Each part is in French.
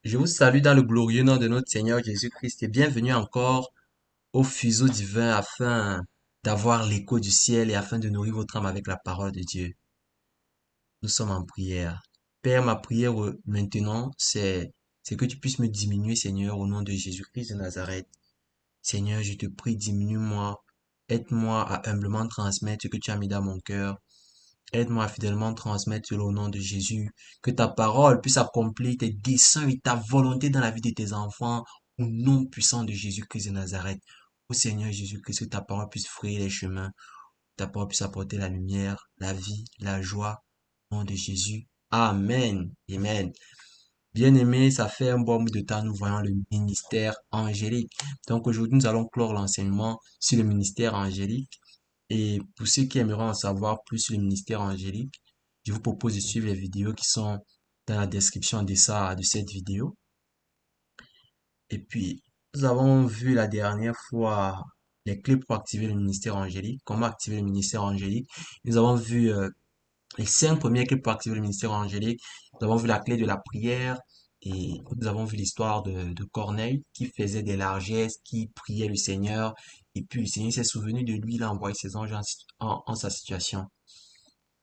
Je vous salue dans le glorieux nom de notre Seigneur Jésus-Christ et bienvenue encore au fuseau divin afin d'avoir l'écho du ciel et afin de nourrir votre âme avec la parole de Dieu. Nous sommes en prière. Père, ma prière maintenant, c'est que tu puisses me diminuer, Seigneur, au nom de Jésus-Christ de Nazareth. Seigneur, je te prie, diminue-moi. Aide-moi à humblement transmettre ce que tu as mis dans mon cœur. Aide-moi à fidèlement transmettre au nom de Jésus, que ta parole puisse accomplir tes desseins et ta volonté dans la vie de tes enfants, au nom puissant de Jésus-Christ de Nazareth. Ô Seigneur Jésus-Christ, que ta parole puisse frayer les chemins, que ta parole puisse apporter la lumière, la vie, la joie, au nom de Jésus. Amen. Amen. Bien-aimés, ça fait un bon bout de temps, nous voyons le ministère angélique. Donc aujourd'hui, nous allons clore l'enseignement sur le ministère angélique. Et pour ceux qui aimeraient en savoir plus sur le ministère angélique, je vous propose de suivre les vidéos qui sont dans la description de cette vidéo. Et puis, nous avons vu la dernière fois les clés pour activer le ministère angélique, comment activer le ministère angélique. Nous avons vu les 5 premières clés pour activer le ministère angélique. Nous avons vu la clé de la prière et nous avons vu l'histoire de Corneille qui faisait des largesses, qui priait le Seigneur. Et puis le Seigneur s'est souvenu de lui, il a envoyé ses anges en sa situation.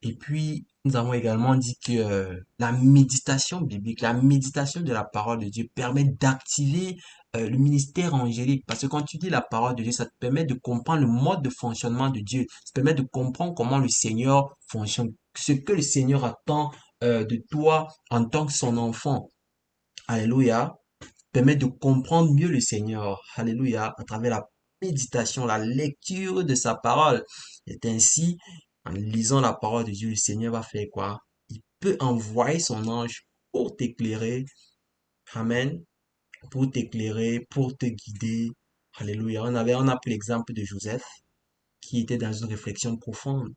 Et puis, nous avons également dit que la méditation biblique, la méditation de la parole de Dieu permet d'activer le ministère angélique. Parce que quand tu dis la parole de Dieu, ça te permet de comprendre le mode de fonctionnement de Dieu. Ça te permet de comprendre comment le Seigneur fonctionne, ce que le Seigneur attend de toi en tant que son enfant. Alléluia. Permet de comprendre mieux le Seigneur. Alléluia. À travers la méditation, la lecture de sa parole. Et ainsi, en lisant la parole de Dieu, le Seigneur va faire quoi? Il peut envoyer son ange pour t'éclairer. Amen. Pour t'éclairer, pour te guider. Alléluia. On a pris l'exemple de Joseph qui était dans une réflexion profonde.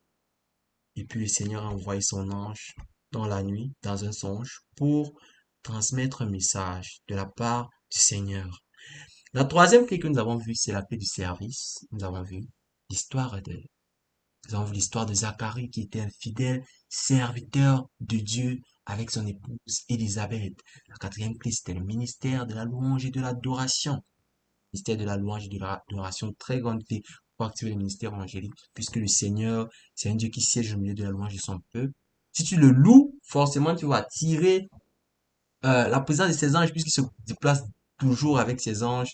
Et puis le Seigneur a envoyé son ange dans la nuit, dans un songe, pour transmettre un message de la part du Seigneur. La troisième clé que nous avons vue, c'est la clé du service. L'histoire de, nous avons vu l'histoire de Zacharie qui était un fidèle serviteur de Dieu avec son épouse Élisabeth. La quatrième clé, c'était le ministère de la louange et de l'adoration. Ministère de la louange et de l'adoration, très grande clé pour activer le ministère évangélique, puisque le Seigneur, c'est un Dieu qui siège au milieu de la louange de son peuple. Si tu le loues, forcément, tu vas attirer la présence de ses anges, puisqu'il se déplace toujours avec ses anges.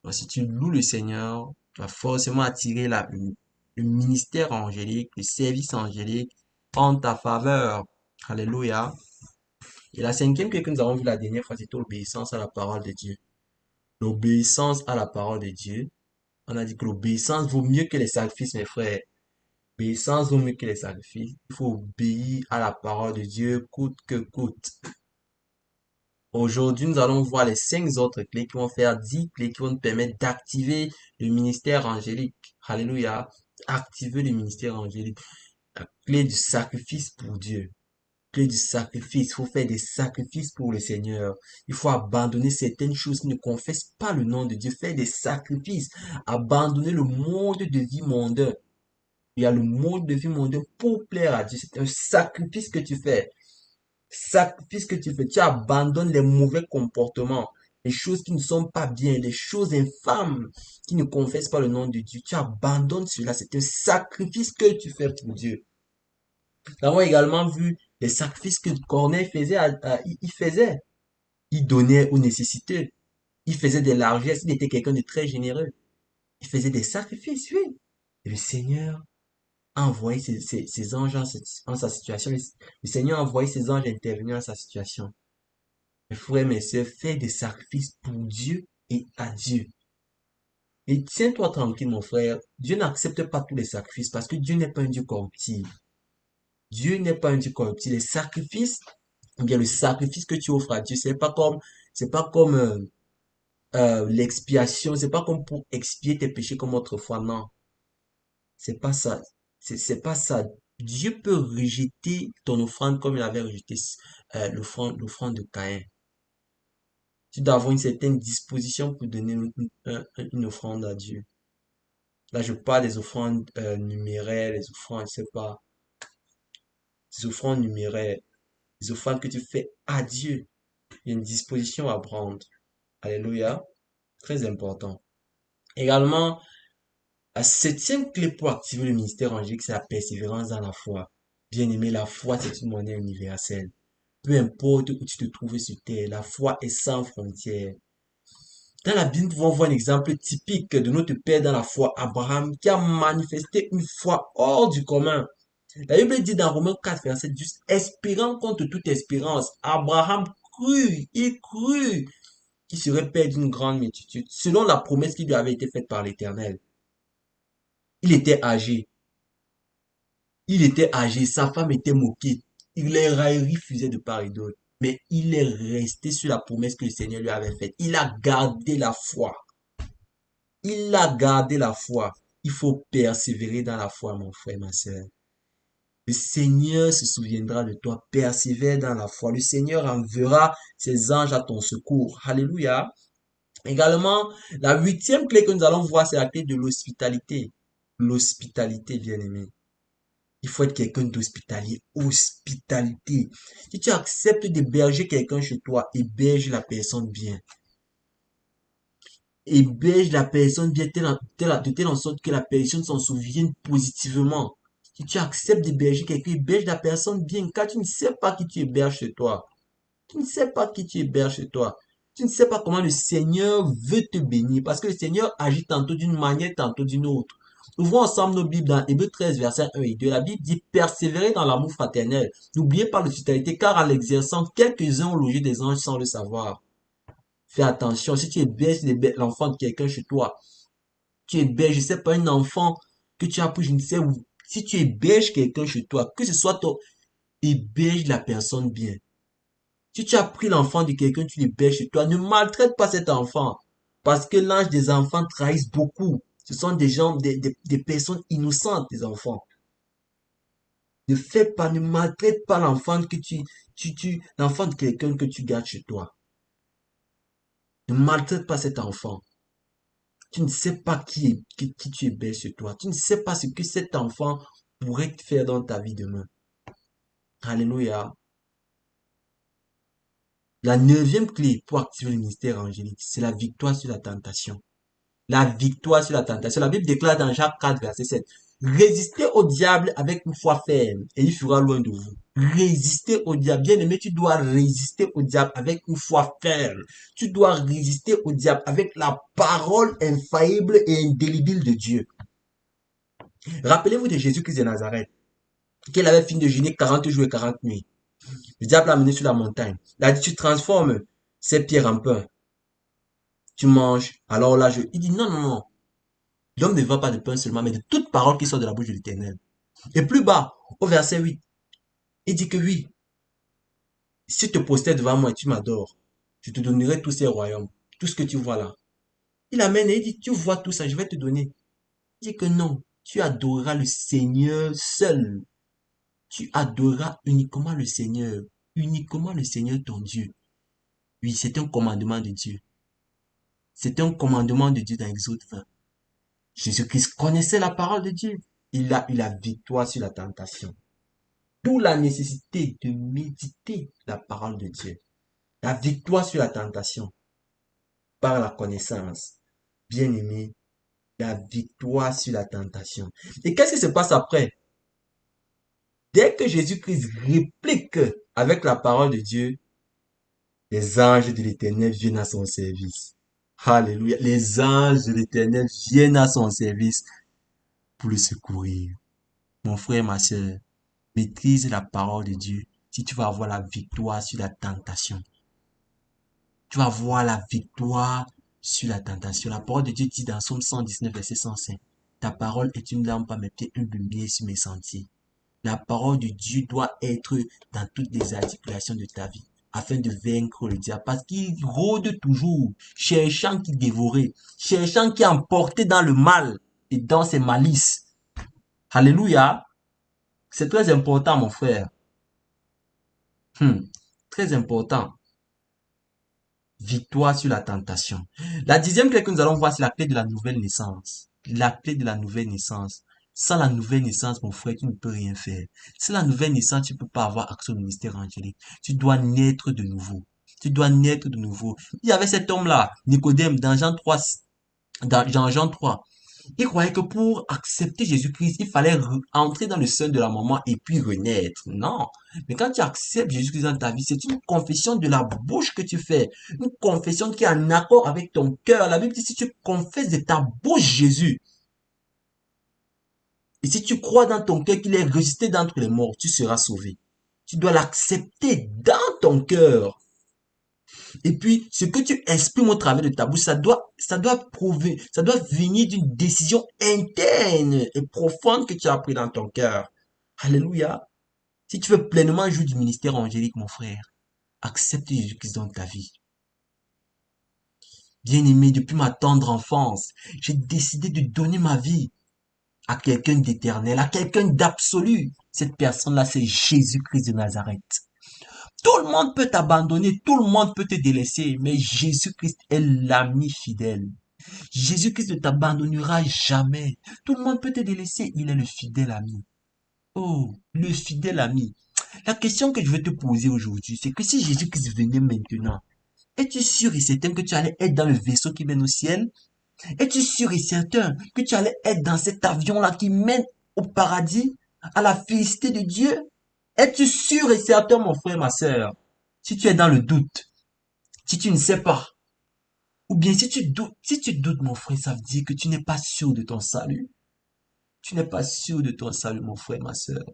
Donc, si tu loues le Seigneur, tu vas forcément attirer le ministère angélique, le service angélique en ta faveur. Alléluia. Et la cinquième que nous avons vu la dernière fois, c'était l'obéissance à la parole de Dieu. L'obéissance à la parole de Dieu. On a dit que l'obéissance vaut mieux que les sacrifices, mes frères. L'obéissance vaut mieux que les sacrifices. Il faut obéir à la parole de Dieu coûte que coûte. Aujourd'hui, nous allons voir les 5 autres clés qui vont faire 10 clés qui vont nous permettre d'activer le ministère angélique. Alléluia. Activer le ministère angélique. La clé du sacrifice pour Dieu. Clé du sacrifice. Il faut faire des sacrifices pour le Seigneur. Il faut abandonner certaines choses qui ne confessent pas le nom de Dieu. Faire des sacrifices. Abandonner le mode de vie mondain. Il y a le mode de vie mondain pour plaire à Dieu. C'est un sacrifice que tu fais. Sacrifice que tu fais, tu abandonnes les mauvais comportements, les choses qui ne sont pas bien, les choses infâmes qui ne confessent pas le nom de Dieu. Tu abandonnes cela. C'est un sacrifice que tu fais pour Dieu. Nous avons également vu les sacrifices que Corneille faisait. Il faisait. Il donnait aux nécessiteux. Il faisait des largesses. Il était quelqu'un de très généreux. Il faisait des sacrifices, oui. Et le Seigneur a envoyé ses anges en sa situation. Le Seigneur a envoyé ses anges intervenir en sa situation. Mes frères, mes sœurs, fais des sacrifices pour Dieu et à Dieu. Et tiens-toi tranquille, mon frère. Dieu n'accepte pas tous les sacrifices parce que Dieu n'est pas un Dieu corruptible. Dieu n'est pas un Dieu corruptible. Les sacrifices, ou bien le sacrifice que tu offres à Dieu, c'est pas comme l'expiation, c'est pas comme pour expier tes péchés comme autrefois. Non, c'est pas ça. C'est pas ça. Dieu peut rejeter ton offrande comme il avait rejeté l'offrande de Caïn. Tu dois avoir une certaine disposition pour donner une offrande à Dieu. Là, je parle des offrandes numéraires, les offrandes, je sais pas, des offrandes numéraires, des offrandes que tu fais à Dieu. Il y a une disposition à prendre. Alléluia. Très important. Également, la septième clé pour activer le ministère angélique, c'est la persévérance dans la foi. Bien aimé, la foi, c'est une monnaie universelle. Peu importe où tu te trouves sur terre, la foi est sans frontières. Dans la Bible, nous pouvons voir un exemple typique de notre Père dans la foi, Abraham, qui a manifesté une foi hors du commun. La Bible dit dans Romains 4, verset 10, espérant contre toute espérance, Abraham crut, il crut qu'il serait père d'une grande multitude, selon la promesse qui lui avait été faite par l'Éternel. Il était âgé. Il était âgé, sa femme était moquée. Les railleries fusaient de part et d'autre. Mais il est resté sur la promesse que le Seigneur lui avait faite. Il a gardé la foi. Il a gardé la foi. Il faut persévérer dans la foi, mon frère, ma sœur. Le Seigneur se souviendra de toi. Persévère dans la foi. Le Seigneur enverra ses anges à ton secours. Alléluia. Également, la huitième clé que nous allons voir, c'est la clé de l'hospitalité. L'hospitalité, bien-aimé. Il faut être quelqu'un d'hospitalier. Hospitalité. Si tu acceptes d'héberger quelqu'un chez toi, héberge la personne bien. Héberge la personne bien de telle en sorte que la personne s'en souvienne positivement. Si tu acceptes d'héberger quelqu'un, héberge la personne bien, car tu ne sais pas qui tu héberges chez toi. Tu ne sais pas qui tu héberges chez toi. Tu ne sais pas comment le Seigneur veut te bénir, parce que le Seigneur agit tantôt d'une manière, tantôt d'une autre. Ouvrons ensemble nos Bibles dans Hébreux 13, versets 1 et 2. La Bible dit, persévérer dans l'amour fraternel. N'oubliez pas l'hospitalité, car en l'exerçant, quelques-uns ont logé des anges sans le savoir. Fais attention, si tu héberges l'enfant de quelqu'un chez toi, tu héberges, je sais pas, un enfant que tu as pris, je ne sais où. Si tu héberges quelqu'un chez toi, que ce soit toi, héberge la personne bien. Si tu as pris l'enfant de quelqu'un, tu l'héberges chez toi, ne maltraite pas cet enfant. Parce que l'âge des enfants trahissent beaucoup. Ce sont des gens, des personnes innocentes, des enfants. Ne fais pas, ne maltraite pas l'enfant que l'enfant de quelqu'un que tu gardes chez toi. Ne maltraite pas cet enfant. Tu ne sais pas qui tu héberges chez toi. Tu ne sais pas ce que cet enfant pourrait faire dans ta vie demain. Alléluia. La neuvième clé pour activer le ministère angélique, c'est la victoire sur la tentation. La victoire sur la tentation. La Bible déclare dans Jacques 4, verset 7. Résistez au diable avec une foi ferme et il fera loin de vous. Résister au diable. Bien aimé, tu dois résister au diable avec une foi ferme. Tu dois résister au diable avec la parole infaillible et indélébile de Dieu. Rappelez-vous de Jésus-Christ de Nazareth, qu'il avait fini de jeûner 40 jours et 40 nuits. Le diable l'a amené sur la montagne. Il a dit, tu transformes ces pierres en pain. Tu manges. Alors là, il dit, non, non, non. L'homme ne va pas de pain seulement, mais de toute parole qui sort de la bouche de l'Éternel. Et plus bas, au verset 8, il dit que oui, si tu te postais devant moi et tu m'adores, je te donnerai tous ces royaumes, tout ce que tu vois là. Il amène et il dit, tu vois tout ça, je vais te donner. Il dit que non, tu adoreras le Seigneur seul. Tu adoreras uniquement le Seigneur ton Dieu. Oui, c'est un commandement de Dieu. C'est un commandement de Dieu dans Exode 20. Jésus-Christ connaissait la parole de Dieu. Il a eu la victoire sur la tentation. D'où la nécessité de méditer la parole de Dieu. La victoire sur la tentation par la connaissance. Bien aimé, la victoire sur la tentation. Et qu'est-ce qui se passe après? Dès que Jésus-Christ réplique avec la parole de Dieu, les anges de l'Éternel viennent à son service. Alléluia. Les anges de l'Éternel viennent à son service pour le secourir. Mon frère, ma soeur, maîtrise la parole de Dieu si tu vas avoir la victoire sur la tentation. Tu vas avoir la victoire sur la tentation. La parole de Dieu dit dans Somme 119, verset 105. Ta parole est une lampe à mes pieds, une lumière sur mes sentiers. La parole de Dieu doit être dans toutes les articulations de ta vie afin de vaincre le diable parce qu'il rôde toujours, cherchant qui dévorer, cherchant qui emporter dans le mal et dans ses malices. Alléluia. C'est très important, mon frère. Très important. Victoire sur la tentation. La dixième clé que nous allons voir, c'est la clé de la nouvelle naissance. La clé de la nouvelle naissance. Sans la nouvelle naissance, mon frère, tu ne peux rien faire. Sans la nouvelle naissance, tu ne peux pas avoir accès au ministère angélique. Tu dois naître de nouveau. Tu dois naître de nouveau. Il y avait cet homme-là, Nicodème, dans Jean 3. Il croyait que pour accepter Jésus-Christ, il fallait entrer dans le sein de la maman et puis renaître. Non. Mais quand tu acceptes Jésus-Christ dans ta vie, c'est une confession de la bouche que tu fais. Une confession qui est en accord avec ton cœur. La Bible dit, si tu confesses de ta bouche Jésus, et si tu crois dans ton cœur qu'il est ressuscité d'entre les morts, tu seras sauvé. Tu dois l'accepter dans ton cœur. Et puis, ce que tu exprimes au travers de ta bouche, ça doit venir d'une décision interne et profonde que tu as pris dans ton cœur. Alléluia. Si tu veux pleinement jouir du ministère angélique, mon frère, accepte Jésus-Christ dans ta vie. Bien-aimé, depuis ma tendre enfance, j'ai décidé de donner ma vie à quelqu'un d'éternel, à quelqu'un d'absolu. Cette personne-là, c'est Jésus-Christ de Nazareth. Tout le monde peut t'abandonner, tout le monde peut te délaisser, mais Jésus-Christ est l'ami fidèle. Jésus-Christ ne t'abandonnera jamais. Tout le monde peut te délaisser, il est le fidèle ami. Oh, le fidèle ami. La question que je vais te poser aujourd'hui, c'est que si Jésus-Christ venait maintenant, es-tu sûr et certain que tu allais être dans le vaisseau qui mène au ciel? Es-tu sûr et certain que tu allais être dans cet avion-là qui mène au paradis, à la félicité de Dieu? Es-tu sûr et certain, mon frère, ma sœur? Si tu es dans le doute, si tu ne sais pas, ou bien si tu doutes, mon frère, ça veut dire que tu n'es pas sûr de ton salut. Tu n'es pas sûr de ton salut, mon frère, ma sœur.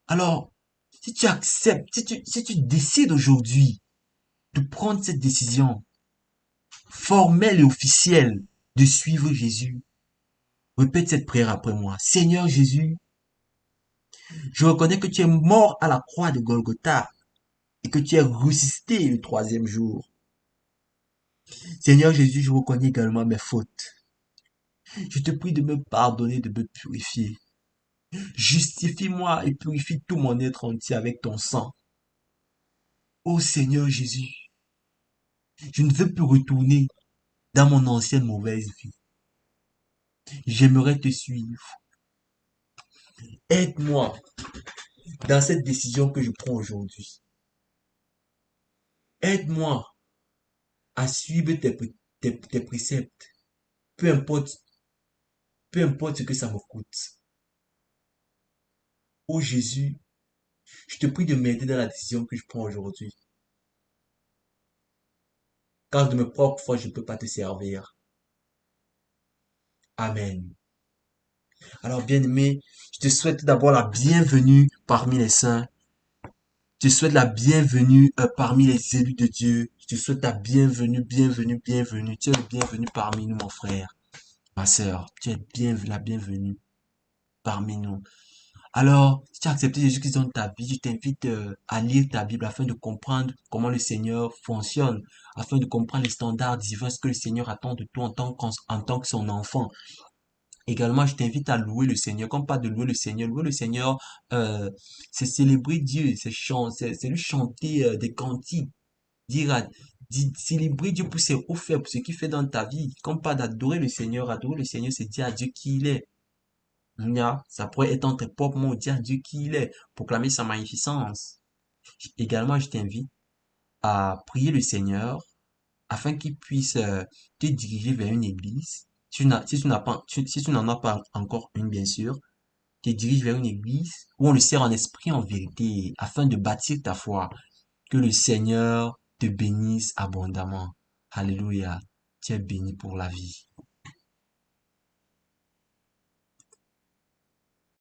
Alors, si tu acceptes, si tu décides aujourd'hui de prendre cette décision formelle et officielle de suivre Jésus, répète cette prière après moi. Seigneur Jésus, je reconnais que tu es mort à la croix de Golgotha et que tu es ressuscité le troisième jour. Seigneur Jésus, je reconnais également mes fautes. Je te prie de me pardonner, de me purifier. Justifie-moi et purifie tout mon être entier avec ton sang. Ô Seigneur Jésus, je ne veux plus retourner dans mon ancienne mauvaise vie. J'aimerais te suivre. Aide-moi dans cette décision que je prends aujourd'hui. Aide-moi à suivre tes préceptes, peu importe, peu importe ce que ça me coûte. Ô Jésus, je te prie de m'aider dans la décision que je prends aujourd'hui. Car de mes propres forces, je ne peux pas te servir. Amen. Alors, bien-aimé, je te souhaite d'abord la bienvenue parmi les saints. Je te souhaite la bienvenue parmi les élus de Dieu. Je te souhaite la bienvenue, bienvenue, bienvenue. Tu es le bienvenu parmi nous, mon frère, ma sœur. Tu es la bienvenue parmi nous. Alors, si tu as accepté Jésus-Christ dans ta vie, je t'invite à lire ta Bible afin de comprendre comment le Seigneur fonctionne, afin de comprendre les standards divins, ce que le Seigneur attend de toi en tant que son enfant. Également, je t'invite à louer le Seigneur. Comme pas de louer le Seigneur, euh, c'est célébrer Dieu, c'est lui chanter des cantiques, dire, célébrer Dieu pour ses hauts faits, pour ce qu'il fait dans ta vie. Comme pas d'adorer le Seigneur, adorer le Seigneur, c'est dire à Dieu qui il est. Ça pourrait être en tes propres mots, dire à Dieu qui il est, proclamer sa magnificence. Également, je t'invite à prier le Seigneur afin qu'il puisse te diriger vers une église. Si tu n'en as pas encore une, bien sûr, te dirige vers une église où on le sert en esprit, en vérité, afin de bâtir ta foi. Que le Seigneur te bénisse abondamment. Alléluia. Tu es béni pour la vie.